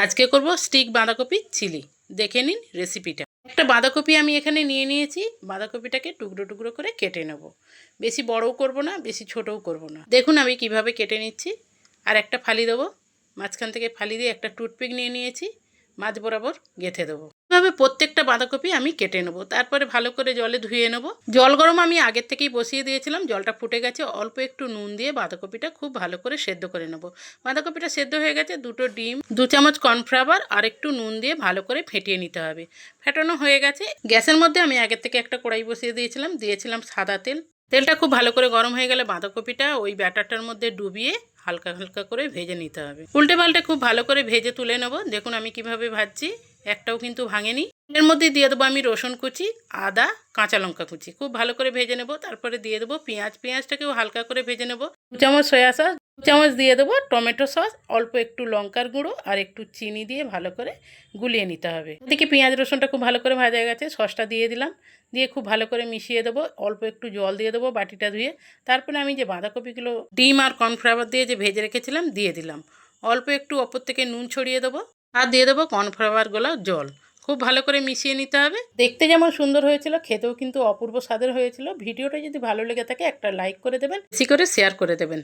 আজকে করব স্টিক বাঁধাকপি চিলি। দেখে নিন রেসিপিটা। একটা বাঁধাকপি আমি এখানে নিয়ে নিয়েছি। বাঁধাকপিটাকে টুকরো টুকরো করে কেটে নেব। বেশি বড়ও করব না, বেশি ছোটও করব না। দেখুন আমি কিভাবে কেটে নিচ্ছি। আর একটা ফালি দেবো, মাঝখান থেকে ফালি দিয়ে একটা টুথপিক নিয়ে নিয়েছি, মাঝ বরাবর গেঁথে দেবো। এভাবে প্রত্যেকটা বাঁধাকপি আমি কেটে নেবো। তারপরে ভালো করে জলে ধুয়ে নেব। জল গরম আমি আগের থেকেই বসিয়ে দিয়েছিলাম, জলটা ফুটে গেছে। অল্প একটু নুন দিয়ে বাঁধাকপিটা খুব ভালো করে সেদ্ধ করে নেব। বাঁধাকপিটা সেদ্ধ হয়ে গেছে, দুটো ডিম, 2 চামচ কর্নফ্লাওয়ার আর একটু নুন দিয়ে ভালো করে ফেটিয়ে নিতে হবে। ফেটানো হয়ে গেছে। গ্যাসের মধ্যে আমি আগের থেকে একটা কড়াই বসিয়ে দিয়েছিলাম সাদা তেল। তেলটা খুব ভালো করে গরম হয়ে গেলে বাঁধাকপিটা ওই ব্যাটারটার মধ্যে ডুবিয়ে হালকা হালকা করে ভেজে নিতে হবে। উল্টে পাল্টে খুব ভালো করে ভেজে তুলে নেব। দেখুন আমি কিভাবে ভাজছি, একটাও কিন্তু ভাঙেনি। এর মধ্যে দিয়ে দেবো আমি রসুন কুচি, আদা, কাঁচা লঙ্কা কুচি। খুব ভালো করে ভেজে নেব। তারপরে দিয়ে দেবো পেঁয়াজ। পেঁয়াজটাকেও হালকা করে ভেজে নেব। 2 চামচ সয়া সস, 2 চামচ দিয়ে দেবো টমেটো সস, অল্প একটু লঙ্কার গুঁড়ো আর একটু চিনি দিয়ে ভালো করে গুলিয়ে নিতে হবে। এদিকে পেঁয়াজ রসুনটা খুব ভালো করে ভাজা গেছে, সসটা দিয়ে দিলাম। দিয়ে খুব ভালো করে মিশিয়ে দেবো। অল্প একটু জল দিয়ে দেবো বাটিটা ধুয়ে। তারপরে আমি যে বাঁধাকপিগুলো ডিম আর কর্নফ্লাওয়ার দিয়ে যে ভেজে রেখেছিলাম দিয়ে দিলাম। অল্প একটু ওপর থেকে নুন ছড়িয়ে দেবো আর দিয়ে দেবো কর্নফ্লাওয়ার গোলা জল। খুব ভালো করে মিশিয়ে নিতে হবে। দেখতে যেমন সুন্দর হয়েছিল, খেতেও কিন্তু অপূর্ব স্বাদের হয়েছিল। ভিডিওটা যদি ভালো লেগে থাকে একটা লাইক করে দেবেন, বেশি করে শেয়ার করে দেবেন।